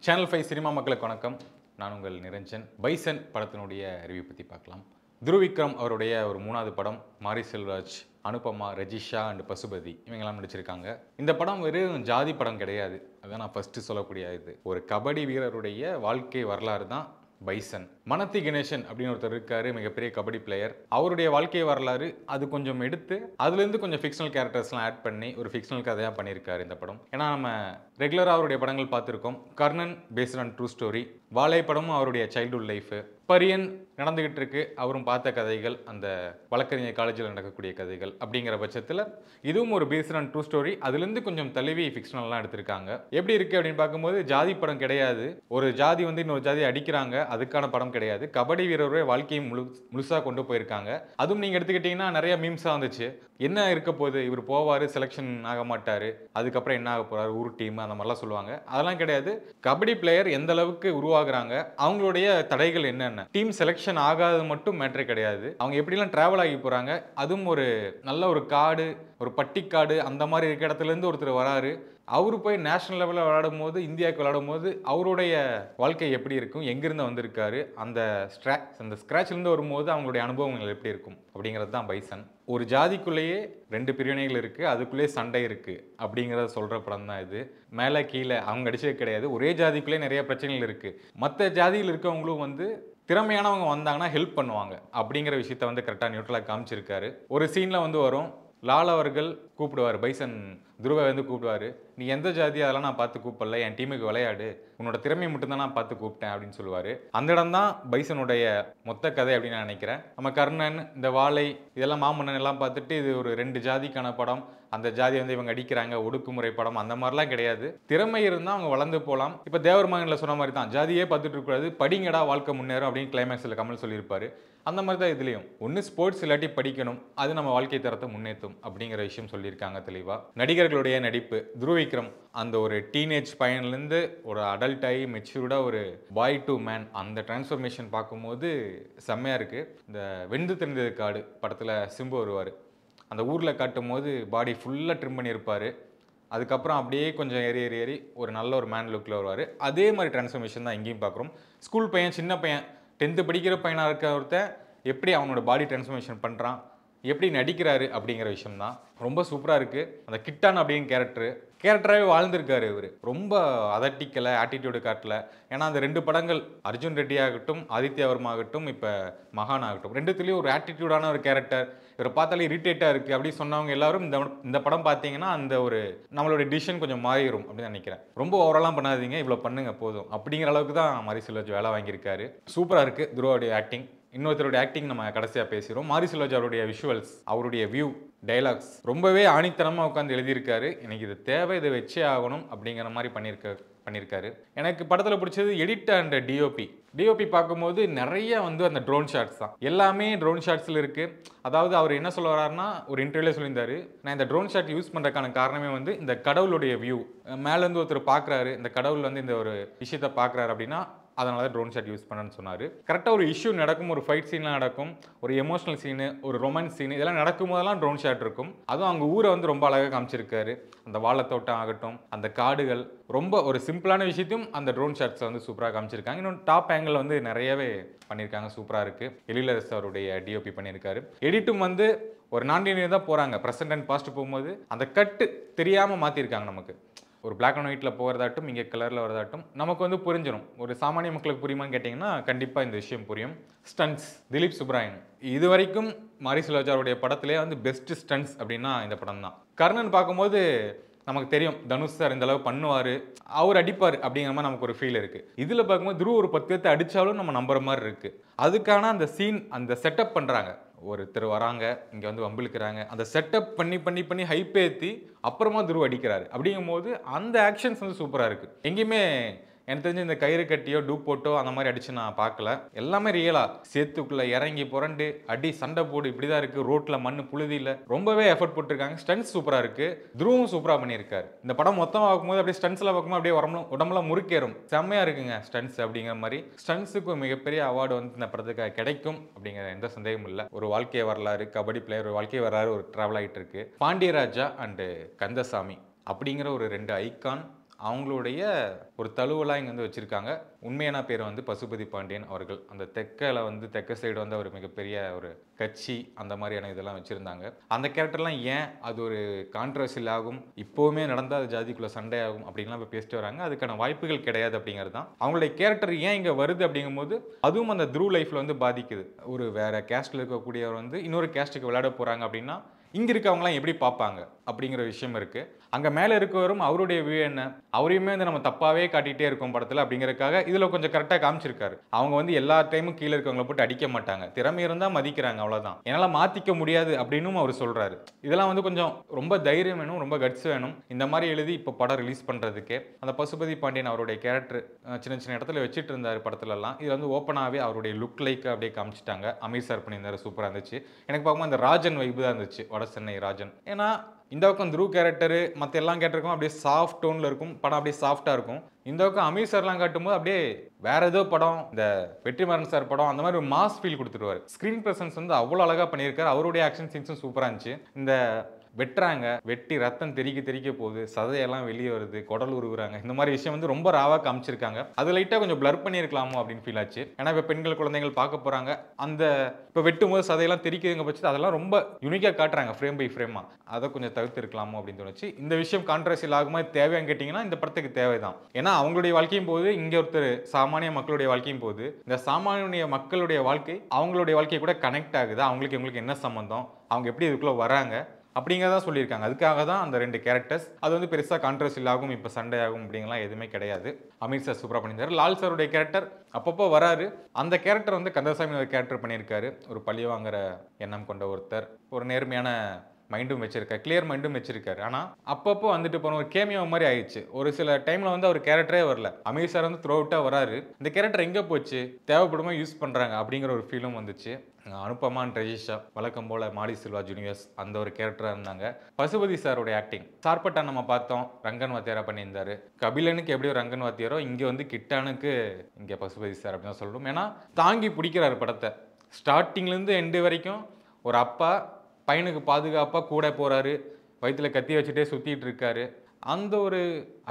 Channel 5 cinema மக்களுக்கு வணக்கம். நான் உங்கள் நிரஞ்சன். பைசன் படத்தினுடைய ரிவ்யூ பற்றி பார்க்கலாம். துருவ் விக்ரம் அவருடைய ஒரு 3வது படம். மாரி செல்வராஜ், அனுபமா, ரஜிஷா அண்ட் பசுபதி இவங்கெல்லாம் நடிச்சிருக்காங்க. இந்த படம் வெறும் ஜாதி படம் கிடையாது. அதான் நான் ஃபர்ஸ்ட் சொல்லக்கூடிய இது. ஒரு கபடி வீரருடைய வாழ்க்கை வரலாறு தான் பைசன். மனத்தி கணேசன் அப்படின்னு ஒருத்தர் இருக்காரு, மிகப்பெரிய கபடி பிளேயர். அவருடைய வாழ்க்கை வரலாறு அது கொஞ்சம் எடுத்து அதுலேருந்து கொஞ்சம் ஃபிக்ஷனல் கேரக்டர்ஸ்லாம் ஆட் பண்ணி ஒரு ஃபிக்ஷனல் கதையாக பண்ணியிருக்காரு இந்த படம். ஏன்னா நம்ம ரெகுலராக அவருடைய படங்கள் பார்த்துருக்கோம். Karnan based on true story, வாழை படமும் அவருடைய சைல்டுஹுட் லைஃப், பரியன் நடந்துகிட்டு இருக்கு அவரும் பார்த்த கதைகள், அந்த வழக்கறிஞர் காலேஜில் நடக்கக்கூடிய கதைகள். அப்படிங்கிற பட்சத்தில் இதுவும் ஒரு பேஸ்ட் ஆன் ட்ரூ ஸ்டோரி, அதுலேருந்து கொஞ்சம் தழுவி ஃபிக்ஷனல்லாம் எடுத்திருக்காங்க. எப்படி இருக்கு அப்படின்னு பார்க்கும்போது ஜாதி படம் கிடையாது. ஒரு ஜாதி வந்து இன்னொரு ஜாதியை அடிக்கிறாங்க, அதுக்கான படம் கிடையாது. கபடி வீரருடைய வாழ்க்கையை முழுசாக கொண்டு போயிருக்காங்க. அதுவும் நீங்கள் எடுத்துக்கிட்டிங்கன்னா நிறைய மீம்ஸாக வந்துச்சு. என்ன இருக்க போகுது, இவர் போவார், செலெக்ஷன் ஆக மாட்டார், அதுக்கப்புறம் என்ன ஆக போகிறார், ஊர் டீம் அந்த மாதிரிலாம் சொல்லுவாங்க. அதெல்லாம் கிடையாது. கபடி பிளேயர் எந்த அளவுக்கு உருவாகுறாங்க, அவங்களுடைய தடைகள் என்னென்ன, டீம் செலெக்ஷன் ஆகாதது மட்டும் மேட்ரே கிடையாது. அவங்க எப்படிலாம் டிராவல் ஆகி போகிறாங்க, அதுவும் ஒரு நல்ல ஒரு காடு, ஒரு பட்டிக்காடு அந்த மாதிரி இருக்க இடத்துலேருந்து ஒருத்தர் வராரு. அவரு போய் நேஷனல் லெவலில் விளையாடும் போது, இந்தியாவுக்கு விளையாடும் போது அவருடைய வாழ்க்கை எப்படி இருக்கும், எங்கிருந்து வந்திருக்காரு, அந்த ஸ்க்ராட்ச்லேருந்து வரும்போது அவங்களுடைய அனுபவங்கள் எப்படி இருக்கும் அப்படிங்கிறது தான் பைசன். ஒரு ஜாதிக்குள்ளேயே 2 பிரிவினைகள் இருக்குது, அதுக்குள்ளேயே சண்டை இருக்குது அப்படிங்கிறத சொல்கிற படம் தான் இது. மேலே கீழே அவங்க அடிச்சது கிடையாது. ஒரே ஜாதிக்குள்ளேயே நிறைய பிரச்சனைகள் இருக்குது. மற்ற ஜாதியில் இருக்கவங்களும் வந்து திறமையானவங்க வந்தாங்கன்னா ஹெல்ப் பண்ணுவாங்க அப்படிங்கிற விஷயத்த வந்து கரெக்டாக நியூட்ரலாக காமிச்சிருக்காரு. ஒரு சீனில் வந்து வரும், லால் அவர்கள் கூப்பிடுவார், பைசன் துருவை வந்து கூப்பிடுவார், நீ எந்த ஜாதி அதெல்லாம் நான் பார்த்து கூப்பிடல, என் டீமுக்கு விளையாடு, உன்னோட திறமையை மட்டும்தான் நான் பார்த்து கூப்பிட்டேன் அப்படின்னு சொல்லுவார். அந்த இடம் தான் பைசனுடைய மொத்த கதை அப்படின்னு நான் நினைக்கிறேன். நம்ம கர்ணன், இந்த வாழை, இதெல்லாம் மாமன்னன் எல்லாம் பார்த்துட்டு இது ஒரு 2 ஜாதிக்கான படம், அந்த ஜாதியை வந்து இவங்க அடிக்கிறாங்க, ஒடுக்குமுறை படம் அந்த மாதிரிலாம் கிடையாது. திறமை இருந்தால் அவங்க வளர்ந்து போகலாம். இப்போ தேவர் மகனில் சொன்ன மாதிரி தான், ஜாதியே பார்த்துட்டு இருக்கக்கூடாது, படிங்கடா வாழ்க்கை முன்னேறும் அப்படின்னு கிளைமேக்ஸில் கமல் சொல்லியிருப்பாரு. அந்த மாதிரி தான் இதுலேயும் ஒன்று ஸ்போர்ட்ஸ் இல்லாட்டி படிக்கணும், அது நம்ம வாழ்க்கை தரத்தை முன்னேற்றும் அப்படிங்கிற விஷயம் சொல்லியிருக்காங்க தெளிவாக. நடிகர்களுடைய நடிப்பு, துருவ் விக்ரம் அந்த ஒரு டீனேஜ் பையன்லேருந்து ஒரு அடல்ட் ஆகி மெச்சூர்டாக ஒரு பாய் டு மேன், அந்த டிரான்ஸ்ஃபர்மேஷன் பார்க்கும்போது செம்மையாக இருக்குது. இந்த வெந்து தெரிந்தது காடு படத்தில் சிம்பு வருவார், அந்த ஊரில் காட்டும் போது பாடி ஃபுல்லாக ட்ரிம் பண்ணியிருப்பார். அதுக்கப்புறம் அப்படியே கொஞ்சம் ஏறி ஏறி ஏறி ஒரு நல்ல ஒரு மேன் லுக்கில் வருவார். அதே மாதிரி டிரான்ஸ்ஃபர்மேஷன் தான் இங்கேயும் பார்க்குறோம். ஸ்கூல் பையன், சின்ன பையன், 10th படிக்கிற பையனாக இருக்க ஒருத்தன் எப்படி அவனோட பாடி டிரான்ஸ்ஃபர்மேஷன் பண்ணுறான், எப்படி நடிக்கிறாரு அப்படிங்கிற விஷயம் தான் ரொம்ப சூப்பராக இருக்குது. அந்த கிட்டான் அப்படின்னு கேரக்டராகவே வாழ்ந்திருக்காரு இவர். ரொம்ப அதட்டிக்கலை, ஆட்டிடியூடு காட்டல. ஏன்னா அந்த 2 படங்கள், அர்ஜுன் ரெட்டி ஆகட்டும், ஆதித்யா வர்மா ஆகட்டும், இப்போ மகான் ஆகட்டும், 2துலேயும் ஒரு ஆட்டிடியூடான ஒரு கேரக்டர். இவரை பார்த்தாலே இரிட்டேட்டாக இருக்குது அப்படி சொன்னவங்க எல்லாரும் இந்த படம் பார்த்தீங்கன்னா அந்த ஒரு நம்மளோட டிசிஷன் கொஞ்சம் மாறிடும் அப்படின்னு நினைக்கிறேன். ரொம்ப ஓவராலாம் பண்ணாதீங்க, இவ்வளோ பண்ணுங்க போதும் அப்படிங்கிற அளவுக்கு தான் மாரி செல்வராஜ் வேலை வாங்கியிருக்காரு. சூப்பராக இருக்குது துருவோடைய ஆக்டிங். இன்னொருத்தருடைய ஆக்டிங் நம்ம கடைசியாக பேசுகிறோம். மாரி செல்வராஜ் அவருடைய விஷுவல்ஸ், அவருடைய வியூ, டைலாக்ஸ் ரொம்பவே ஆணித்தனமாக உட்காந்து எழுதியிருக்காரு. எனக்கு இது தேவை, இதை வச்சே ஆகணும் அப்படிங்கிற மாதிரி பண்ணியிருக்காரு. எனக்கு படத்தில் பிடிச்சது எடிட் அண்ட் டிஓபி பார்க்கும்போது நிறைய வந்து அந்த ட்ரோன் ஷாட்ஸ் தான், எல்லாமே ட்ரோன் ஷாட்ஸில் இருக்குது. அதாவது அவர் என்ன சொல்ல வர்றாருன்னா, ஒரு இன்டர்வியூல சொல்லியிருந்தாரு, நான் இந்த ட்ரோன் ஷாட் யூஸ் பண்ணுறதுக்கான காரணமே வந்து இந்த கடவுளுடைய வியூ, மேலேருந்து ஒருத்தர் பார்க்குறாரு, இந்த கடவுள் வந்து இந்த ஒரு விஷயத்தை பார்க்குறாரு அப்படின்னா அதனால தான் ட்ரோன் ஷாட் யூஸ் பண்ணேன்னு சொன்னார். கரெக்டாக ஒரு இஷ்யூ நடக்கும், ஒரு ஃபைட் சீன்லாம் நடக்கும், ஒரு எமோஷனல் சீனு, ஒரு ரொமான்ஸ் சீனு, இதெல்லாம் நடக்கும்போதெல்லாம் ட்ரோன் ஷாட் இருக்கும். அதுவும் அவங்க ஊரை வந்து ரொம்ப அழகாக காமிச்சிருக்காரு. அந்த வாழைத்தோட்டம் ஆகட்டும், அந்த காடுகள், ரொம்ப ஒரு சிம்பிளான விஷயத்தையும் அந்த ட்ரோன் ஷாட்ஸை வந்து சூப்பராக காமிச்சிருக்காங்க. இன்னொன்று டாப் ஆங்கிள் வந்து நிறையவே பண்ணியிருக்காங்க, சூப்பராக இருக்குது. எழிலரசு அவருடைய டிஓபி பண்ணியிருக்காரு. எடிட்டும் வந்து ஒரு நான்கு தான் போகிறாங்க, ப்ரெசென்ட் அண்ட் பாஸ்ட் போகும்போது அந்த கட்டு தெரியாமல் மாற்றிருக்காங்க. நமக்கு ஒரு பிளாக் அண்ட் ஒயிட்டில் போகிறதாட்டும், இங்கே கலரில் வரதாட்டும் நமக்கு வந்து புரிஞ்சிடும். ஒரு சாமானிய மக்களுக்கு புரியுமான்னு கேட்டிங்கன்னா கண்டிப்பாக இந்த விஷயம் புரியும். ஸ்டன்ட்ஸ், திலீப் சுப்ராயன் இது வரைக்கும் மாரி செல்வராஜ் அவருடைய படத்திலே வந்து பெஸ்ட் ஸ்டன்ட்ஸ் அப்படின்னா இந்த படம் தான். கர்ணன் பார்க்கும்போது நமக்கு தெரியும், தனுஷ் சார் இந்த அளவு பண்ணுவார், அவர் அடிப்பார் அப்படிங்கிற மாதிரி நமக்கு ஒரு ஃபீல் இருக்குது. இதில் பார்க்கும்போது துருவ ஒரு 10 பேர்த்தை அடித்தாலும் நம்ம நம்புற மாதிரி இருக்குது. அதுக்கான அந்த சீன், அந்த செட்டப் பண்ணுறாங்க. ஒருத்தர் வராங்க, இங்கே வந்து வம்பிழுக்கிறாங்க, அந்த செட்டப் பண்ணி ஹைப் ஏற்றி அப்புறமா துருவ அடிக்கிறாரு. அப்படிங்கும்போது அந்த ஆக்ஷன்ஸ் வந்து சூப்பராக இருக்குது. எங்கேயுமே எனக்கு தெரிஞ்சு இந்த கயிறு கட்டியோ டூப் போட்டோ அந்த மாதிரி அடிச்சு நான் பார்க்கல. எல்லாமே ரியலா சேத்துக்குள்ள இறங்கி புரண்டு அடி சண்டை போடு இப்படி தான் இருக்குது. ரோட்டில் மண் புழுதியில் ரொம்பவே எஃபர்ட் போட்டிருக்காங்க. ஸ்டன்ட்ஸ் சூப்பராக இருக்குது. துருவும் சூப்பராக பண்ணியிருக்காரு. இந்த படம் மொத்தமாக பார்க்கும்போது அப்படியே ஸ்டன்ட்ஸில் பார்க்கும்போது அப்படியே உடம்புலாம் முறுக்கேறும். செம்மையாக இருக்குங்க ஸ்டன்ட்ஸ் அப்படிங்கிற மாதிரி. ஸ்டன்ட்ஸுக்கு மிகப்பெரிய அவார்டு வந்து இந்த படத்துக்கு கிடைக்கும் அப்படிங்கிற எந்த சந்தேகமும் இல்லை. ஒரு வாழ்க்கை வரலாறு, கபடி பிளேயர் ஒரு வாழ்க்கை வரலாறு ஒரு ட்ராவல் ஆகிட்டு இருக்கு. பாண்டியராஜா அண்டு கந்தசாமி அப்படிங்கிற ஒரு 2 ஐகான் அவங்களுடைய ஒரு தழுவலாக இங்கே வந்து வச்சுருக்காங்க. உண்மையான பேர் வந்து பசுபதி பாண்டியன் அவர்கள். அந்த தெற்க சைடு வந்து அவர் மிகப்பெரிய ஒரு கட்சி அந்த மாதிரியான இதெல்லாம் வச்சுருந்தாங்க. அந்த கேரக்டர்லாம் ஏன் அது ஒரு கான்ட்ரவர்சியல் ஆகும், இப்போவுமே நடந்தால் அது ஜாதிக்குள்ளே சண்டை ஆகும் அப்படின்லாம் இப்போ பேசிட்டு வராங்க. அதுக்கான வாய்ப்புகள் கிடையாது அப்படிங்கிறது தான். அவங்களுடைய கேரக்டர் ஏன் இங்கே வருது அப்படிங்கும்போது அதுவும் அந்த த்ரூ லைஃப்பில் வந்து பாதிக்குது. ஒரு வேற கேஸ்ட்டில் இருக்கக்கூடியவர் வந்து இன்னொரு கேஸ்ட்டுக்கு விளையாட போகிறாங்க அப்படின்னா இங்கே இருக்கவங்களாம் எப்படி பார்ப்பாங்க அப்படிங்கிற விஷயம் இருக்குது. அங்கே மேலே இருக்கவரும் அவருடைய வியூ என்ன, அவரையுமே வந்து நம்ம தப்பாகவே காட்டிகிட்டே இருக்கோம் படத்தில் அப்படிங்கிறதுக்காக இதில் கொஞ்சம் கரெக்டாக காமிச்சிருக்காரு. அவங்க வந்து எல்லா டைமும் கீழே இருக்கவங்களை போட்டு அடிக்க மாட்டாங்க, திறமை இருந்தால் மதிக்கிறாங்க, அவ்வளோதான். என்னால் மாற்றிக்க முடியாது அப்படின்னும் அவர் சொல்கிறாரு. இதெல்லாம் வந்து கொஞ்சம் ரொம்ப தைரியம் வேணும், ரொம்ப கட்ஸ் வேணும் இந்த மாதிரி எழுதி இப்போ படம் ரிலீஸ் பண்ணுறதுக்கே. அந்த பசுபதி பாண்டியன் அவருடைய கேரக்டர் சின்ன சின்ன இடத்துல வச்சுட்டு இருந்தார் படத்துலலாம். இதில் வந்து ஓப்பனாகவே அவருடைய லுக் லைக் அப்படியே காமிச்சிட்டாங்க. அமீர் சார் பண்ணியிருந்தார், சூப்பராக இருந்துச்சு. எனக்கு பார்க்கும்போது அந்த ராஜன் வைப்பு தான் இருந்துச்சு, வட சென்னை ராஜன். ஏன்னா இந்த பக்கம் த்ரூ கேரக்டரு மற்ற எல்லா கேரக்டருக்கும் அப்படியே சாஃப்ட் டோனில் இருக்கும், படம் அப்படியே சாஃப்டாக இருக்கும். இந்த பக்கம் அமீர் சார்லாம் காட்டும்போது அப்படியே வேற ஏதோ படம், இந்த வெற்றிமாறன் சார் படம் அந்த மாதிரி ஒரு மாஸ் ஃபீல் கொடுத்துருவாரு. ஸ்க்ரீன் ப்ரெசன்ஸ் வந்து அவ்வளோ அழகாக பண்ணியிருக்காரு. அவருடைய ஆக்ஷன் சீன்ஸும் சூப்பராக இருந்துச்சு. இந்த வெட்டுறாங்க, வெட்டி ரத்தம் தெறிக்க போகுது, சதையெல்லாம் வெளியே வருது, குடல் உருவுறாங்க, இந்த மாதிரி விஷயம் வந்து ரொம்ப ராவாக காமிச்சிருக்காங்க. அது லைட்டாக கொஞ்சம் பிளர் பண்ணியிருக்கலாமோ அப்படின்னு ஃபீல் ஆச்சு. ஏன்னா இப்போ பெண்கள் குழந்தைகள் பார்க்க போகிறாங்க, அந்த இப்போ வெட்டும் போது சதையெல்லாம் தெரிக்குதுங்க பட்சத்தில் அதெல்லாம் ரொம்ப யூனிக்காக காட்டுறாங்க ஃப்ரேம் பை ஃப்ரேமாக. அதை கொஞ்சம் தவிர்த்து இருக்கலாமோ அப்படின்னு தோணுச்சு. இந்த விஷயம் கான்ட்ரவர்சியல் ஆகுமா தேவையான்னு கேட்டிங்கன்னா இந்த படத்துக்கு தேவைதான். ஏன்னா அவங்களுடைய வாழ்க்கையும் போது, இங்கே ஒருத்தர் சாமானிய மக்களுடைய வாழ்க்கையும் போது, இந்த சாமானிய மக்களுடைய வாழ்க்கை அவங்களுடைய வாழ்க்கையை கூட கனெக்ட் ஆகுது. அவங்களுக்கு இவங்களுக்கு என்ன சம்மந்தம், அவங்க எப்படி இதுக்குள்ளே வராங்க அப்படிங்கிறதா சொல்லியிருக்காங்க. அதுக்காக தான் அந்த 2 கேரக்டர்ஸ். அது வந்து பெருசாக கான்ட்ரவர்சியல் ஆகும், இப்போ சண்டை ஆகும் அப்படிங்கலாம் எதுவுமே கிடையாது. அமீர் சார் சூப்பராக பண்ணியிருந்தார். லால் சாருடைய கேரக்டர் அப்பப்போ வராரு. அந்த கேரக்டர் வந்து கந்தசாமி ஒரு கேரக்டர் பண்ணியிருக்காரு. ஒரு பழி வாங்குற எண்ணம் கொண்ட ஒருத்தர், ஒரு நேர்மையான மைண்டும் வச்சிருக்காரு, கிளியர் மைண்டும் வச்சிருக்காரு. ஆனால் அப்பப்போ வந்துட்டு போன ஒரு கேமியோ மாதிரி ஆயிடுச்சு. ஒரு சில டைமில் வந்து அவர் கேரக்டரே வரல. அமீர் சார் வந்து த்ரூ அவுட்டாக வராரு, இந்த கேரக்டர் எங்கே போச்சு, தேவைப்படுமா யூஸ் பண்ணுறாங்க அப்படிங்கிற ஒரு ஃபீலும் வந்துச்சு. அனுபமா ரஜிஷா வழக்கம் போல் மாரி செல்வா ஜூனியர்ஸ் அந்த ஒரு கேரக்டராக இருந்தாங்க. பசுபதி சாருடைய ஆக்டிங் சார்பட்டா நம்ம பார்த்தோம், ரங்கன் வாத்தியாரா பண்ணியிருந்தாரு. கபிலனுக்கு எப்படியோ ரங்கன் வாத்தியாரோ இங்கே வந்து கிட்டானுக்கு இங்கே பசுபதி சார் அப்படின்னு தான் சொல்லணும். ஏன்னா தாங்கி பிடிக்கிறாரு படத்தை ஸ்டார்டிங்லேருந்து எண்டு வரைக்கும். ஒரு அப்பா பையனுக்கு பாதுகாப்பாக கூட போகிறாரு, வயிற்றில் கத்தி வச்சுட்டே சுற்றிட்டு இருக்காரு, அந்த ஒரு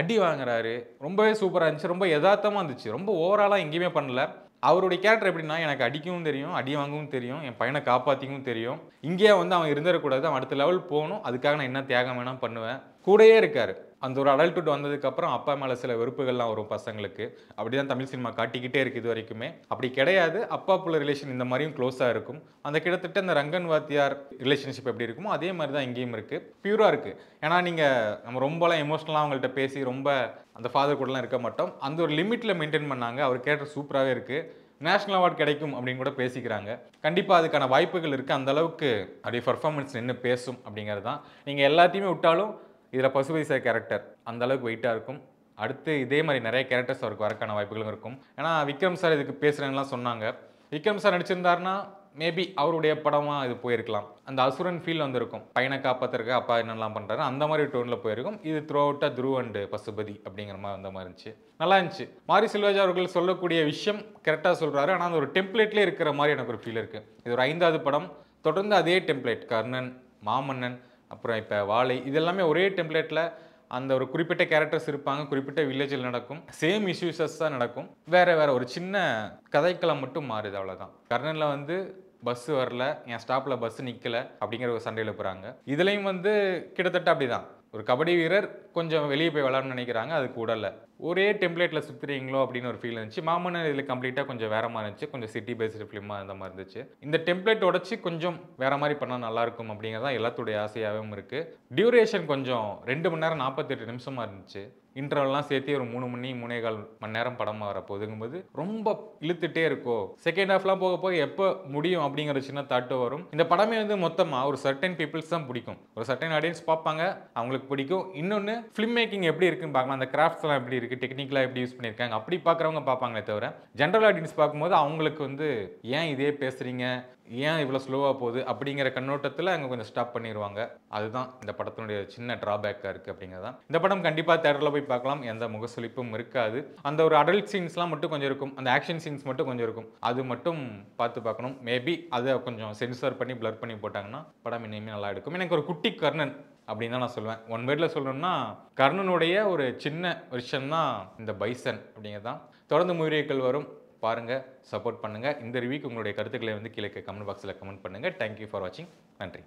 அடி வாங்குறாரு. ரொம்பவே சூப்பராக இருந்துச்சு, ரொம்ப யதார்த்தமாக இருந்துச்சு, ரொம்ப ஓவராலாக எங்கேயுமே பண்ணல. அவருடைய கேரக்டர் எப்படின்னா, எனக்கு அடிக்கவும் தெரியும், அடி வாங்கவும் தெரியும், என் பையனை காப்பாற்றிக்கவும் தெரியும், இங்கேயே வந்து அவன் இருந்துடக்கூடாது, அவன் அடுத்த லெவல் போகணும், அதுக்காக நான் என்ன தியாகம் வேணால் பண்ணுவேன், கூடயே இருக்காரு. அந்த ஒரு அடல்ட்ஹுட் வந்ததுக்கப்புறம் அப்பா மேலே சில வெறுப்புகள்லாம் வரும் பசங்களுக்கு. அப்படி தான் தமிழ் சினிமா காட்டிக்கிட்டே இருக்குது இது வரைக்குமே. அப்படி கிடையாது, அப்பா புள்ள ரிலேஷன் இந்த மாதிரியும் க்ளோஸாக இருக்கும். அந்த கிட்டத்தட்ட இந்த ரங்கன் வாத்தியார் ரிலேஷன்ஷிப் எப்படி இருக்குமோ அதே மாதிரி தான் இங்கேயும் இருக்குது. பியூராக இருக்குது. ஏன்னா நம்ம ரொம்பலாம் எமோஷ்னலாக அவங்கள்ட்ட பேசி ரொம்ப அந்த ஃபாதர் கூடலாம் இருக்க மாட்டோம். அந்த ஒரு லிமிட்டில் மெயின்டைன் பண்ணாங்க. அவர் கேரக்டர் சூப்பராகவே இருக்குது. நேஷனல் அவார்டு கிடைக்கும் அப்படின்னு கூட பேசிக்கிறாங்க. கண்டிப்பாக அதுக்கான வாய்ப்புகள் இருக்குது. அந்த அளவுக்கு அப்படியே பர்ஃபார்மன்ஸ் நின்று பேசும் அப்படிங்கிறது தான். நீங்கள் எல்லாத்தையுமே விட்டாலும் இதில் பசுபதி சார் கேரக்டர் அந்த அளவுக்கு வெயிட்டாக இருக்கும். அடுத்து இதே மாதிரி நிறைய கேரக்டர்ஸ் அவருக்கு வரக்கான வாய்ப்புகளும் இருக்கும். ஏன்னா விக்ரம் சார் இதுக்கு பேசுகிறேன்லாம் சொன்னாங்க. விக்ரம் சார் நடிச்சிருந்தாருன்னா மேபி அவருடைய படமாக இது போயிருக்கலாம். அந்த அசுரன் ஃபீல் வந்திருக்கும், பையனை காப்பாற்றுறதுக்கு அப்பா என்னெல்லாம் பண்ணுறாரு அந்த மாதிரி டோனில் போயிருக்கும். இது த்ரூ அவுட்டாக த்ரூ அண்டு பசுபதி அப்படிங்கிற மாதிரி வந்த மாதிரி இருந்துச்சு, நல்லா இருந்துச்சு. மாரி செல்வராஜ் அவர்கள் சொல்லக்கூடிய விஷயம் கரெக்டாக சொல்கிறாரு. ஆனால் அந்த ஒரு டெம்ப்ளேட்லேயே இருக்கிற மாதிரி எனக்கு ஒரு ஃபீல் இருக்குது. இது ஒரு 5வது படம், தொடர்ந்து அதே டெம்ப்ளேட், கர்ணன், மாமன்னன், அப்புறம் இப்போ வாழை, இது எல்லாமே ஒரே டெம்ப்ளேட்டில் அந்த ஒரு குறிப்பிட்ட கேரக்டர்ஸ் இருப்பாங்க, குறிப்பிட்ட வில்லேஜில் நடக்கும், சேம் இஷ்யூஸஸ் தான் நடக்கும், வேற ஒரு சின்ன கதைக்களம் மட்டும் மாறுது, அவ்வளோதான். கர்ணனில் வந்து பஸ்ஸு வரல, என் ஸ்டாப்பில் பஸ்ஸு நிற்கலை அப்படிங்கிற ஒரு சண்டையில் போகிறாங்க. இதுலேயும் வந்து கிட்டத்தட்ட அப்படி தான். ஒரு கபடி வீரர் கொஞ்சம் வெளியே போய் விளாட்ணும்னு நினைக்கிறாங்க, அது கூடல ஒரே டெம்ப்ளேட்டில் சுற்றுறீங்களோ அப்படின்னு ஒரு ஃபீல் இருந்துச்சு. மாமன்னன் இதில் கம்ப்ளீட்டாக கொஞ்சம் வேறு மாதிரி இருந்துச்சு, கொஞ்சம் சிட்டி பேஸ்டு ஃபிலிமாக அந்த மாதிரி இருந்துச்சு. இந்த டெம்ப்ளேட் உடச்சி கொஞ்சம் வேறு மாதிரி பண்ணால் நல்லாயிருக்கும் அப்படிங்கிறதான் எல்லாத்துடைய ஆசையாகவும் இருக்குது. டியூரேஷன் கொஞ்சம் 2 மணி நேரம் 48 நிமிஷமாக இருந்துச்சு. இன்டர்வல்லாம் சேர்த்து ஒரு 3 மணி 3.25 மணி நேரம் படமாக வரப்போகுதுங்கும்போது ரொம்ப இழுத்துட்டே இருக்கும். செகண்ட் ஹாஃப்லாம் போக போக எப்போ முடியும் அப்படிங்கிற சின்ன தாட்டு வரும். இந்த படமே வந்து மொத்தமாக ஒரு சர்டன் பீப்புள்ஸ் தான் பிடிக்கும், ஒரு சர்டன் ஆடியன்ஸ் பார்ப்பாங்க, அவங்களுக்கு பிடிக்கும். இன்னொன்று ஃபிலிம் மேக்கிங் எப்படி இருக்குன்னு பார்க்கலாம், அந்த கிராஃப்ட்ஸ்லாம் எப்படி இருக்குது, டெக்னிக்கலாக எப்படி யூஸ் பண்ணியிருக்காங்க அப்படி பார்க்குறவங்க பார்ப்பாங்களே தவிர ஜென்ரல் ஆடியன்ஸ் பார்க்கும்போது அவங்களுக்கு வந்து ஏன் இதே பேசுகிறீங்க, ஏன் இவ்வளோ ஸ்லோவாக போகுது அப்படிங்கிற கண்ணோட்டத்தில் அங்கே கொஞ்சம் ஸ்டாப் பண்ணிடுவாங்க. அதுதான் இந்த படத்தினுடைய சின்ன ட்ராபேக்காக இருக்குது அப்படிங்கிறதான். இந்த படம் கண்டிப்பாக தேட்டரில் போய் பார்க்கலாம், எந்த முகசுளிப்பும் இருக்காது. அந்த ஒரு அடல்ட் சீன்ஸ்லாம் மட்டும் கொஞ்சம் இருக்கும், அந்த ஆக்ஷன் சீன்ஸ் மட்டும் கொஞ்சம் இருக்கும், அது மட்டும் பார்த்து பார்க்கணும். மேபி அதை கொஞ்சம் சென்சார் பண்ணி பிளர் பண்ணி போட்டாங்கன்னா படம் இனிமேல் நல்லா எடுக்கும். எனக்கு ஒரு குட்டி கர்ணன் அப்படின்னு தான் நான் சொல்லுவேன். ஒன் வேர்டில் சொல்லணும்னா கர்ணனுடைய ஒரு சின்ன வெர்ஷன் தான் இந்த பைசன் அப்படிங்கிறது தான். தொடர்ந்து மூவிகள் வரும், பாருங்கள், சப்போர்ட் பண்ணுங்கள். இந்த ரிவ்யூக்கு உங்களுடைய கருத்துக்களை வந்து கீழே கமெண்ட் பாக்ஸில் கமெண்ட் பண்ணுங்கள். தேங்க்யூ ஃபார் வாட்சிங். நன்றி.